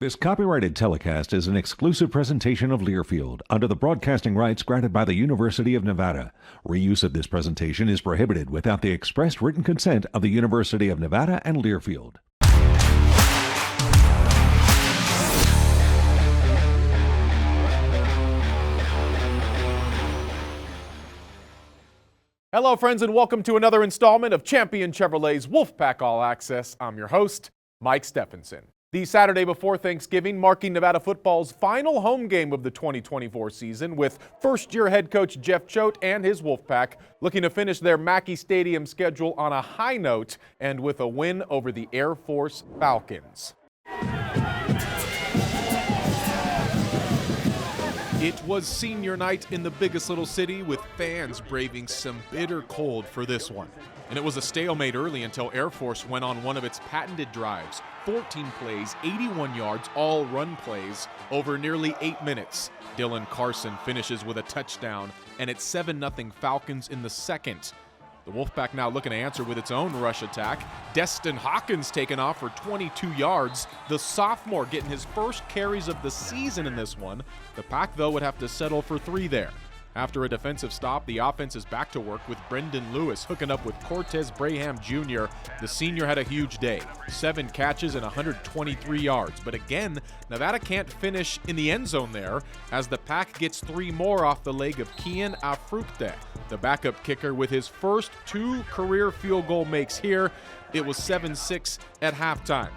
This copyrighted telecast is an exclusive presentation of Learfield under the broadcasting rights granted by the University of Nevada. Reuse of this presentation is prohibited without the express written consent of the University of Nevada and Learfield. Hello, friends, and welcome to another installment of Champion Chevrolet's Wolfpack All Access. I'm your host, Mike Stephenson. The Saturday before Thanksgiving marking Nevada football's final home game of the 2024 season, with first-year head coach Jeff Choate and his Wolfpack looking to finish their Mackey Stadium schedule on a high note and with a win over the Air Force Falcons. It was senior night in the biggest little city, with fans braving some bitter cold for this one. And it was a stalemate early until Air Force went on one of its patented drives. 14 plays, 81 yards, all run plays over nearly 8 minutes. Dylan Carson finishes with a touchdown, and it's 7-0 Falcons in the second. The Wolfpack now looking to answer with its own rush attack. Destin Hawkins taking off for 22 yards. The sophomore getting his first carries of the season in this one. The Pack, though, would have to settle for 3 there. After a defensive stop, the offense is back to work with Brendan Lewis hooking up with Cortez Braham Jr. The senior had a huge day. 7 catches and 123 yards. But again, Nevada can't finish in the end zone there, as the Pack gets 3 more off the leg of Kian Afrukte, the backup kicker, with his first 2 career field goal makes here. It was 7-6 at halftime.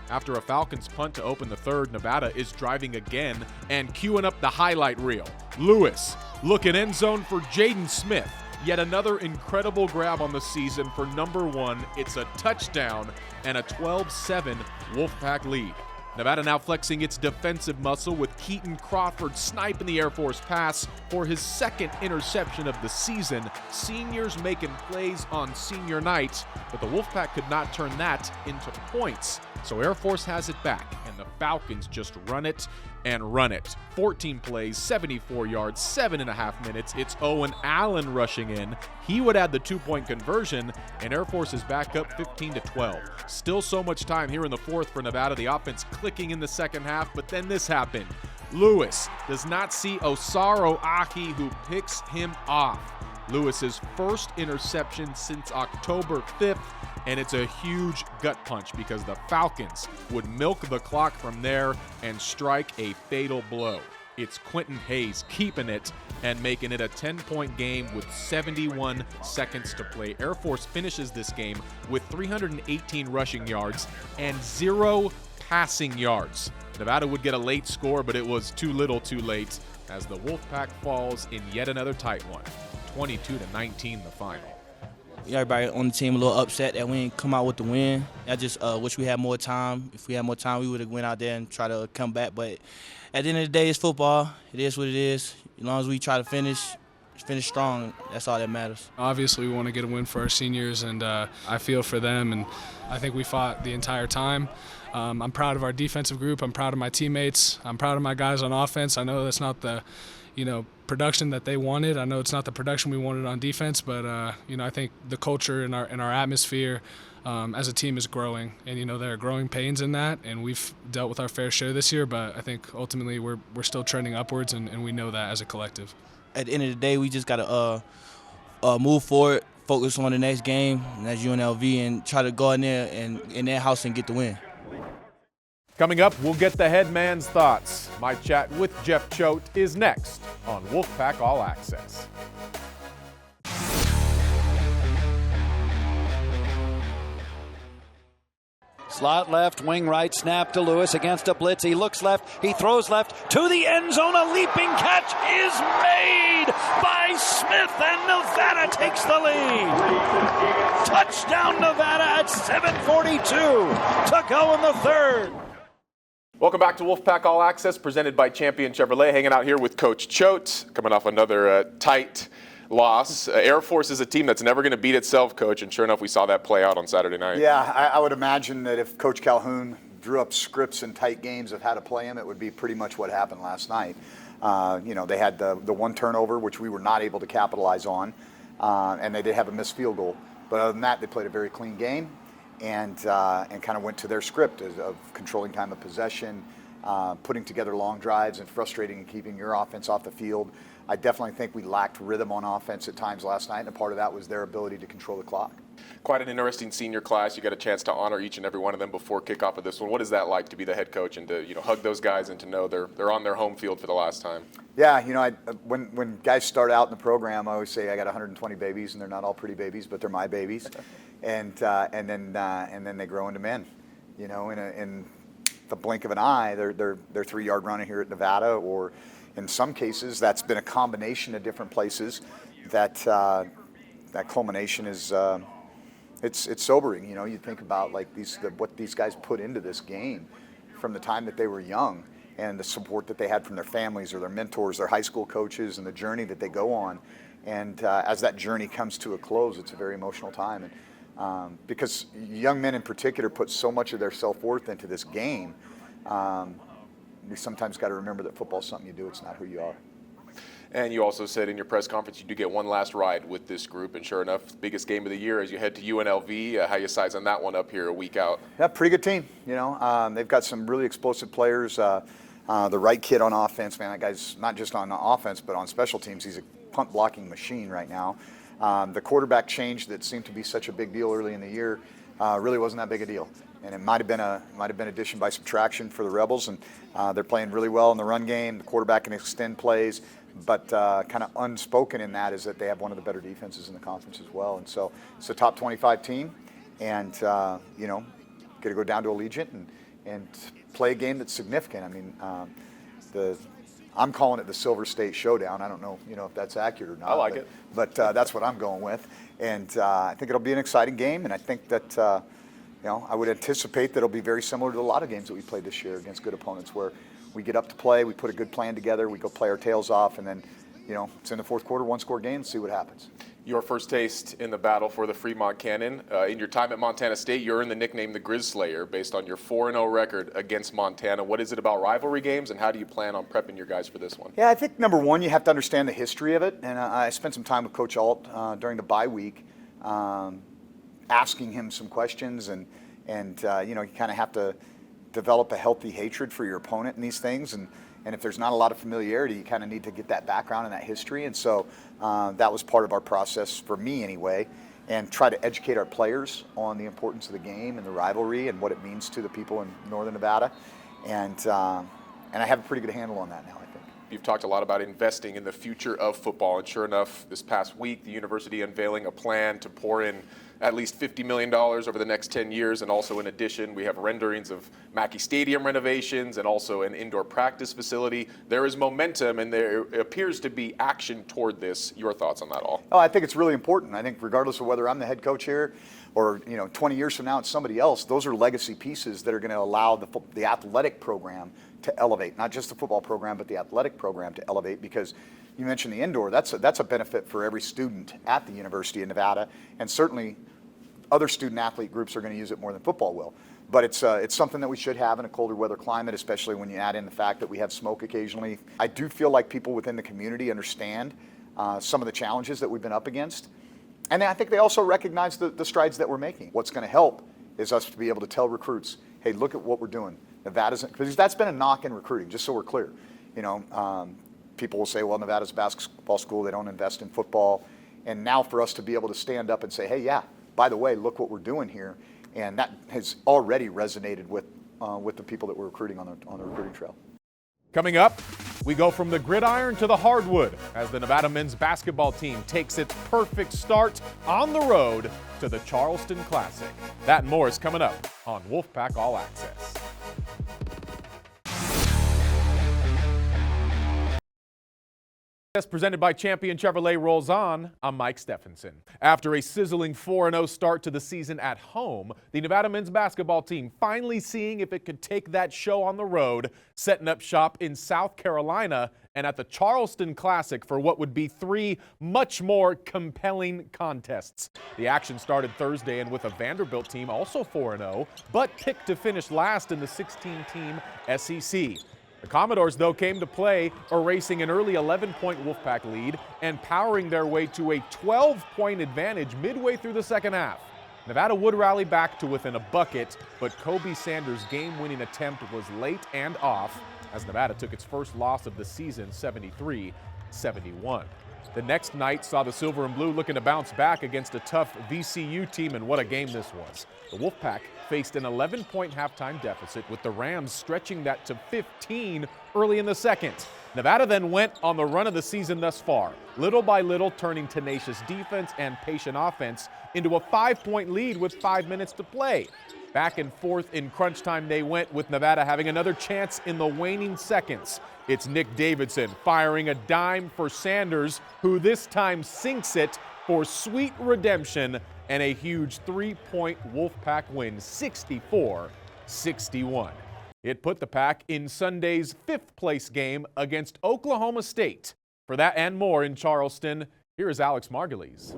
After a Falcons punt to open the third, Nevada is driving again and queuing up the highlight reel. Lewis looking end zone for Jaden Smith. Yet another incredible grab on the season for number 1. It's a touchdown and a 12-7 Wolfpack lead. Nevada now flexing its defensive muscle with Keaton Crawford sniping the Air Force pass for his second interception of the season. Seniors making plays on senior night, but the Wolfpack could not turn that into points. So Air Force has it back, and the Falcons just run it and run it. 14 plays, 74 yards, 7.5 minutes. It's Owen Allen rushing in. He would add the 2-point conversion, and Air Force is back up 15-12. Still so much time here in the fourth for Nevada. The offense clicking in the second half, but then this happened. Lewis does not see Osaro Ahi, who picks him off. Lewis's first interception since October 5th, and it's a huge gut punch because the Falcons would milk the clock from there and strike a fatal blow. It's Quentin Hayes keeping it and making it a 10-point game with 71 seconds to play. Air Force finishes this game with 318 rushing yards and 0 passing yards. Nevada would get a late score, but it was too little too late as the Wolfpack falls in yet another tight one. 22-19 the final. Everybody on the team a little upset that we didn't come out with the win. I just wish we had more time. If we had more time, we would have went out there and try to come back. But at the end of the day, it's football. It is what it is. As long as we try to finish strong, that's all that matters. Obviously, we want to get a win for our seniors, and I feel for them. And I think we fought the entire time. I'm proud of our defensive group. I'm proud of my teammates. I'm proud of my guys on offense. I know that's not the, production that they wanted. I know it's not the production we wanted on defense, but I think the culture and our atmosphere as a team is growing, and there are growing pains in that, and we've dealt with our fair share this year, but I think ultimately we're still trending upwards, and we know that as a collective. At the end of the day, we just got to move forward, focus on the next game, and that's UNLV, and try to go in there and in their house and get the win. Coming up, we'll get the head man's thoughts. My chat with Jeff Choate is next on Wolfpack All Access. Slot left, wing right, snap to Lewis against a blitz. He looks left, he throws left to the end zone. A leaping catch is made by Smith, and Nevada takes the lead. Touchdown Nevada at 7:42 to go in the third. Welcome back to Wolfpack All Access, presented by Champion Chevrolet. Hanging out here with Coach Choate, coming off another tight loss. Air Force is a team that's never going to beat itself, Coach, and sure enough, we saw that play out on Saturday night. Yeah, I would imagine that if Coach Calhoun drew up scripts and tight games of how to play them, it would be pretty much what happened last night. They had the one turnover, which we were not able to capitalize on, and they did have a missed field goal. But other than that, they played a very clean game and kind of went to their script of controlling time of possession putting together long drives and frustrating and keeping your offense off the field. I definitely think we lacked rhythm on offense at times last night, and a part of that was their ability to control the clock. Quite an interesting senior class. You got a chance to honor each and every one of them before kickoff of this one. What is that like to be the head coach and to hug those guys and to know they're on their home field for the last time? Yeah, when guys start out in the program, I always say I got 120 babies, and they're not all pretty babies, but they're my babies, and then they grow into men. In the blink of an eye, they're 3-yard running here at Nevada, or in some cases that's been a combination of different places. That culmination is it's sobering. You think about like what these guys put into this game from the time that they were young, and the support that they had from their families or their mentors, their high school coaches, and the journey that they go on. And as that journey comes to a close, it's a very emotional time. And because young men in particular put so much of their self-worth into this game, we sometimes got to remember that football is something you do, it's not who you are. And you also said in your press conference you do get one last ride with this group, and sure enough, biggest game of the year as you head to UNLV. How you sizing that one up here a week out? Yeah, pretty good team. They've got some really explosive players. The right kid on offense, man, that guy's not just on offense, but on special teams. He's a punt blocking machine right now. The quarterback change that seemed to be such a big deal early in the year really wasn't that big a deal. And it might have been addition by subtraction for the Rebels, and they're playing really well in the run game. The quarterback can extend plays, but kind of unspoken in that is that they have one of the better defenses in the conference as well. And so it's a top 25 team, and got to go down to Allegiant and play a game that's significant. I mean, I'm calling it the Silver State Showdown. I don't know, if that's accurate or not. I like it, but that's what I'm going with, and I think it'll be an exciting game, and I think that. I would anticipate that it'll be very similar to a lot of games that we played this year against good opponents, where we get up to play, we put a good plan together, we go play our tails off, and then, it's in the fourth quarter, one-score game, see what happens. Your first taste in the battle for the Fremont Cannon. In your time at Montana State, you earned the nickname the Grizz Slayer based on your 4-0 record against Montana. What is it about rivalry games, and how do you plan on prepping your guys for this one? Yeah, I think number one, you have to understand the history of it, and I spent some time with Coach Alt during the bye week, asking him some questions, and you kind of have to develop a healthy hatred for your opponent in these things, and if there's not a lot of familiarity, you kind of need to get that background and that history, and so that was part of our process, for me anyway, and try to educate our players on the importance of the game and the rivalry and what it means to the people in Northern Nevada, and I have a pretty good handle on that now, I think. You've talked a lot about investing in the future of football, and sure enough, this past week, the university unveiling a plan to pour in at least $50 million over the next 10 years, and also in addition, we have renderings of Mackey Stadium renovations and also an indoor practice facility. There is momentum, and there appears to be action toward this. Your thoughts on that all? Oh, I think it's really important. I think regardless of whether I'm the head coach here or 20 years from now it's somebody else, those are legacy pieces that are going to allow the athletic program to elevate, not just the football program, but the athletic program to elevate, because you mentioned the indoor. That's a benefit for every student at the University of Nevada, and certainly other student athlete groups are going to use it more than football will. But it's something that we should have in a colder weather climate, especially when you add in the fact that we have smoke occasionally. I do feel like people within the community understand some of the challenges that we've been up against. And I think they also recognize the strides that we're making. What's going to help is us to be able to tell recruits, hey, look at what we're doing. Nevada's, because that's been a knock in recruiting, just so we're clear. People will say, well, Nevada's a basketball school, they don't invest in football. And now for us to be able to stand up and say, hey, yeah, by the way, look what we're doing here. And that has already resonated with the people that we're recruiting on the recruiting trail. Coming up, we go from the gridiron to the hardwood as the Nevada men's basketball team takes its perfect start on the road to the Charleston Classic. That and more is coming up on Wolfpack All Access. Presented by Champion Chevrolet rolls on. I'm Mike Stephenson. After a sizzling 4-0 start to the season at home, the Nevada men's basketball team finally seeing if it could take that show on the road, setting up shop in South Carolina and at the Charleston Classic for what would be 3 much more compelling contests. The action started Thursday, and with a Vanderbilt team also 4-0, but picked to finish last in the 16-team SEC. The Commodores, though, came to play, erasing an early 11-point Wolfpack lead and powering their way to a 12-point advantage midway through the second half. Nevada would rally back to within a bucket, but Kobe Sanders' game-winning attempt was late and off as Nevada took its first loss of the season, 73-71. The next night saw the Silver and Blue looking to bounce back against a tough VCU team, and what a game this was. The Wolfpack faced an 11-point halftime deficit, with the Rams stretching that to 15 early in the second. Nevada then went on the run of the season thus far, little by little turning tenacious defense and patient offense into a 5-point lead with 5 minutes to play. Back and forth in crunch time they went, with Nevada having another chance in the waning seconds. It's Nick Davidson firing a dime for Sanders, who this time sinks it for sweet redemption and a huge 3-point Wolfpack win, 64-61. It put the Pack in Sunday's 5th-place game against Oklahoma State. For that and more in Charleston, here is Alex Margulies.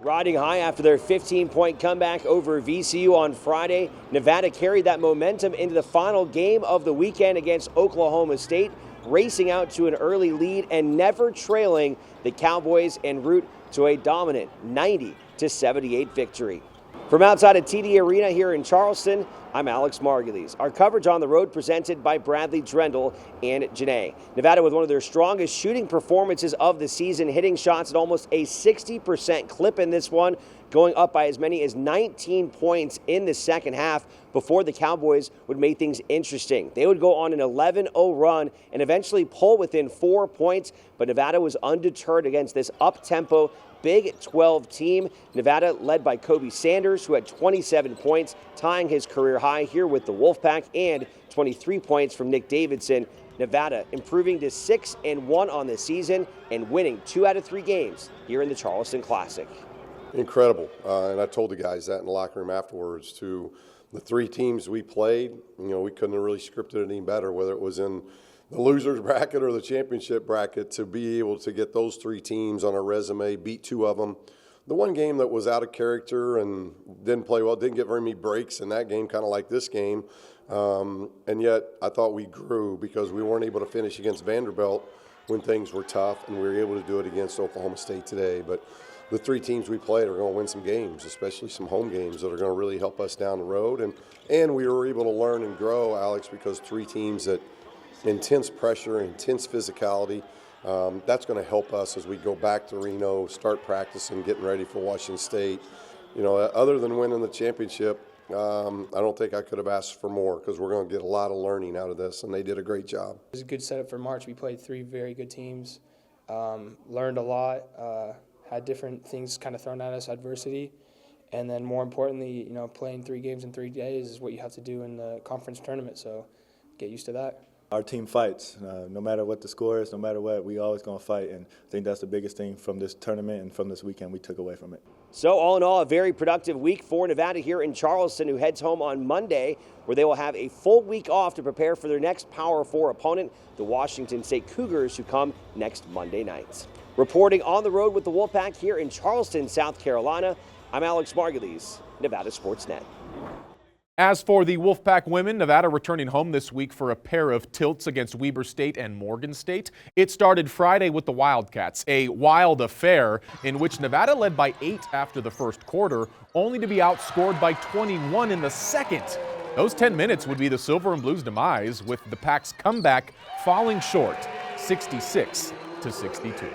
Riding high after their 15-point comeback over VCU on Friday, Nevada carried that momentum into the final game of the weekend against Oklahoma State, racing out to an early lead and never trailing the Cowboys en route to a dominant 90-78 victory. From outside of TD Arena here in Charleston, I'm Alex Margulies. Our coverage on the road presented by Bradley Drendel and Janae. Nevada with one of their strongest shooting performances of the season, hitting shots at almost a 60% clip in this one, going up by as many as 19 points in the second half before the Cowboys would make things interesting. They would go on an 11-0 run and eventually pull within 4 points, but Nevada was undeterred against this up-tempo Big 12 team. Nevada led by Kobe Sanders, who had 27 points, tying his career high here with the Wolfpack, and 23 points from Nick Davidson. Nevada improving to 6-1 on the season and winning 2 out of 3 games here in the Charleston Classic. Incredible, and I told the guys that in the locker room afterwards. To the 3 teams we played, we couldn't have really scripted it any better, whether it was in the losers bracket or the championship bracket, to be able to get those 3 teams on our resume, beat 2 of them. The one game that was out of character and didn't play well, didn't get very many breaks in that game, kind of like this game. And yet I thought we grew because we weren't able to finish against Vanderbilt when things were tough, and we were able to do it against Oklahoma State today. But the 3 teams we played are going to win some games, especially some home games that are going to really help us down the road. And we were able to learn and grow, Alex, because 3 teams that intense pressure, intense physicality. That's going to help us as we go back to Reno, start practicing, getting ready for Washington State. Other than winning the championship, I don't think I could have asked for more, because we're going to get a lot of learning out of this, and they did a great job. It was a good setup for March. We played 3 very good teams, learned a lot, had different things kind of thrown at us, adversity, and then more importantly, playing 3 games in 3 days is what you have to do in the conference tournament, so get used to that. Our team fights. No matter what the score is, no matter what, we always going to fight. And I think that's the biggest thing from this tournament and from this weekend we took away from it. So all in all, a very productive week for Nevada here in Charleston, who heads home on Monday, where they will have a full week off to prepare for their next Power 4 opponent, the Washington State Cougars, who come next Monday night. Reporting on the road with the Wolfpack here in Charleston, South Carolina, I'm Alex Margulies, Nevada Sports Net. As for the Wolfpack women, Nevada returning home this week for a pair of tilts against Weber State and Morgan State. It started Friday with the Wildcats, a wild affair in which Nevada led by 8 after the first quarter, only to be outscored by 21 in the second. Those 10 minutes would be the Silver and Blues' demise, with the Pack's comeback falling short, 66-62.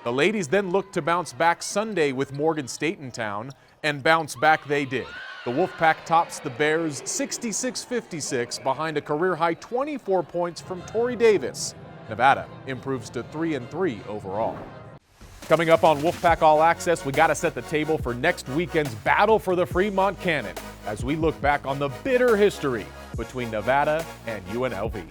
The ladies then looked to bounce back Sunday with Morgan State in town, and bounce back they did. The Wolfpack tops the Bears 66-56 behind a career-high 24 points from Tori Davis. Nevada improves to 3-3 overall. Coming up on Wolfpack All Access, we got to set the table for next weekend's battle for the Fremont Cannon as we look back on the bitter history between Nevada and UNLV.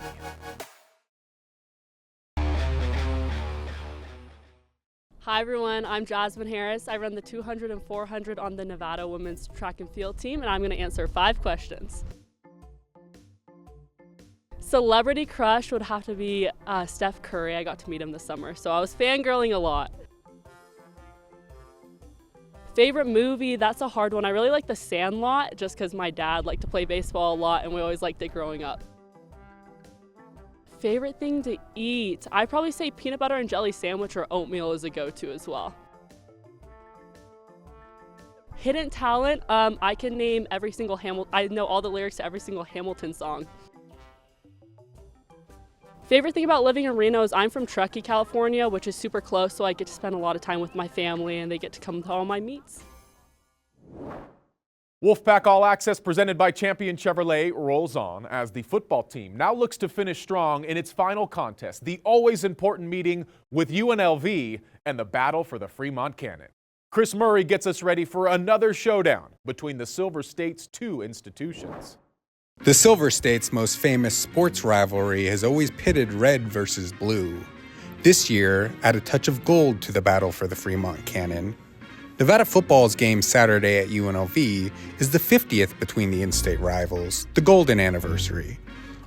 Hi everyone, I'm Jasmine Harris. I run the 200 and 400 on the Nevada women's track and field team, and I'm going to answer 5 questions. Celebrity crush would have to be Steph Curry. I got to meet him this summer, so I was fangirling a lot. Favorite movie, that's a hard one. I really like The Sandlot, just because my dad liked to play baseball a lot and we always liked it growing up. Favorite thing to eat? I'd probably say peanut butter and jelly sandwich or oatmeal is a go-to as well. hidden talent, I can name every single I know all the lyrics to every single Hamilton song. Favorite thing about living in Reno is I'm from Truckee, California, which is super close, so I get to spend a lot of time with my family and they get to come to all my meets. Wolfpack All Access presented by Champion Chevrolet rolls on as the football team now looks to finish strong in its final contest, the always important meeting with UNLV and the battle for the Fremont Cannon. Chris Murray gets us ready for another showdown between the Silver State's two institutions. The Silver State's most famous sports rivalry has always pitted red versus blue. This year, add a touch of gold to the battle for the Fremont Cannon. Nevada football's game Saturday at UNLV is the 50th between the in-state rivals, the golden anniversary.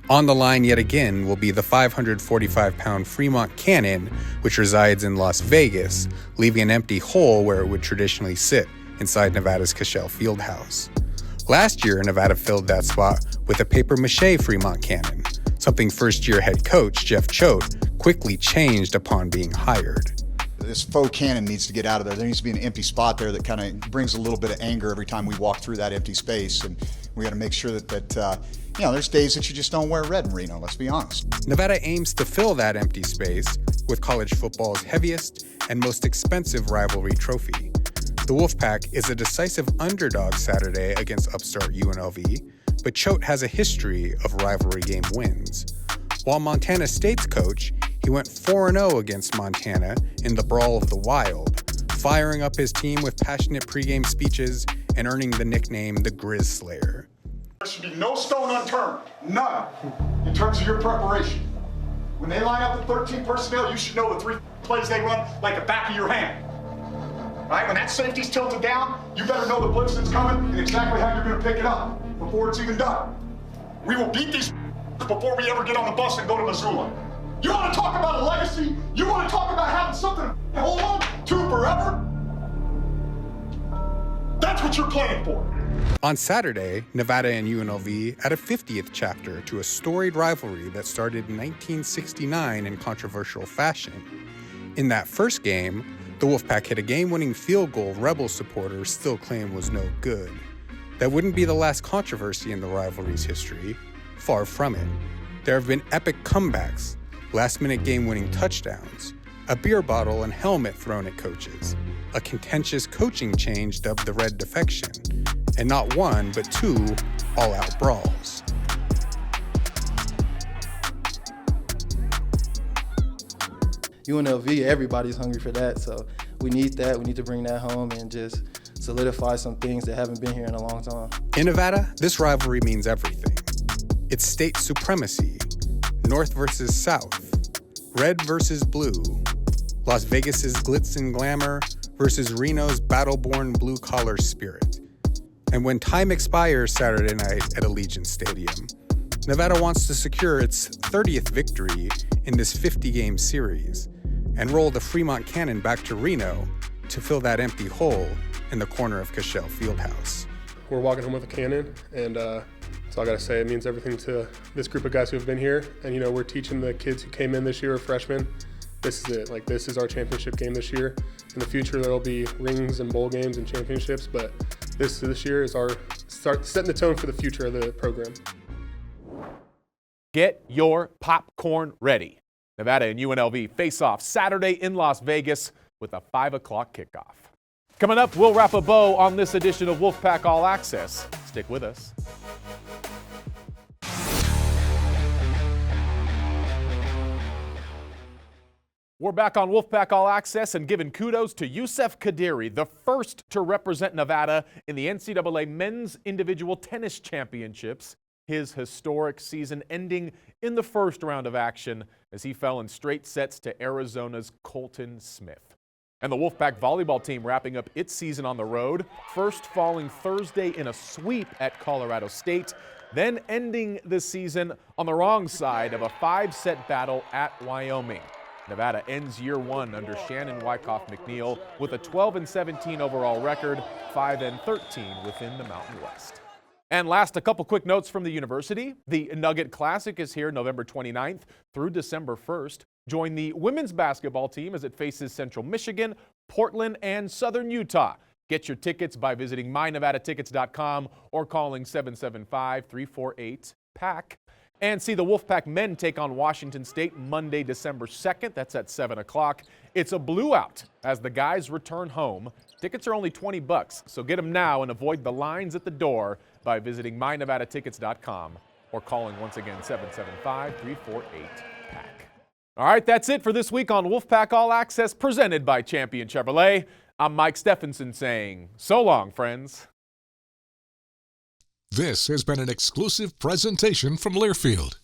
On the line yet again will be the 545-pound Fremont Cannon, which resides in Las Vegas, leaving an empty hole where it would traditionally sit inside Nevada's Cashel Fieldhouse. Last year, Nevada filled that spot with a papier-mâché Fremont Cannon, something first-year head coach Jeff Choate quickly changed upon being hired. This faux cannon needs to get out of there. There needs to be an empty spot there that kind of brings a little bit of anger every time we walk through that empty space. And we got to make sure that there's days that you just don't wear red in Reno, let's be honest. Nevada aims to fill that empty space with college football's heaviest and most expensive rivalry trophy. The Wolfpack is a decisive underdog Saturday against upstart UNLV, but Choate has a history of rivalry game wins. While Montana State's coach, he went 4-0 against Montana in the Brawl of the Wild, firing up his team with passionate pregame speeches and earning the nickname the Grizz Slayer. There should be no stone unturned, none, in terms of your preparation. When they line up the 13 personnel, you should know the 3 plays they run like the back of your hand. Right? When that safety's tilted down, you better know the blitz that's coming and exactly how you're going to pick it up before it's even done. We will beat these before we ever get on the bus and go to Missoula. You want to talk about a legacy? You want to talk about having something to hold on to forever? That's what you're playing for. On Saturday, Nevada and UNLV add a 50th chapter to a storied rivalry that started in 1969 in controversial fashion. In that first game, the Wolfpack hit a game-winning field goal Rebel supporters still claim was no good. That wouldn't be the last controversy in the rivalry's history. Far from it. There have been epic comebacks, last-minute game-winning touchdowns, a beer bottle and helmet thrown at coaches, a contentious coaching change dubbed the Red Defection, and not one, but 2 all-out brawls. UNLV, everybody's hungry for that, so we need that. We need to bring that home and just solidify some things that haven't been here in a long time. In Nevada, this rivalry means everything. It's state supremacy, North versus South, red versus blue, Las Vegas's glitz and glamour versus Reno's battle-born blue-collar spirit. And when time expires Saturday night at Allegiant Stadium, Nevada wants to secure its 30th victory in this 50-game series and roll the Fremont Cannon back to Reno to fill that empty hole in the corner of Cashel Fieldhouse. We're walking home with a cannon, and that's all I got to say. It means everything to this group of guys who have been here. And, we're teaching the kids who came in this year, freshmen, this is it. This is our championship game this year. In the future, there'll be rings and bowl games and championships, but this year is our setting the tone for the future of the program. Get your popcorn ready. Nevada and UNLV face off Saturday in Las Vegas with a 5 o'clock kickoff. Coming up, we'll wrap a bow on this edition of Wolfpack All Access. Stick with us. We're back on Wolfpack All Access and giving kudos to Yusef Kadiri, the first to represent Nevada in the NCAA Men's Individual Tennis Championships. His historic season ending in the first round of action as he fell in straight sets to Arizona's Colton Smith. And the Wolfpack volleyball team wrapping up its season on the road, first falling Thursday in a sweep at Colorado State, then ending the season on the wrong side of a 5-set battle at Wyoming. Nevada ends year 1 under Shannon Wyckoff McNeil with a 12-17 overall record, 5-13 within the Mountain West. And last, a couple quick notes from the university. The Nugget Classic is here November 29th through December 1st. Join the women's basketball team as it faces Central Michigan, Portland, and Southern Utah. Get your tickets by visiting mynevadatickets.com or calling 775-348-PACK. And see the Wolfpack men take on Washington State Monday, December 2nd. That's at 7 o'clock. It's a blue out as the guys return home. Tickets are only $20, so get them now and avoid the lines at the door by visiting mynevadatickets.com or calling once again 775-348-PACK. All right, that's it for this week on Wolfpack All Access presented by Champion Chevrolet. I'm Mike Stephenson saying so long, friends. This has been an exclusive presentation from Learfield.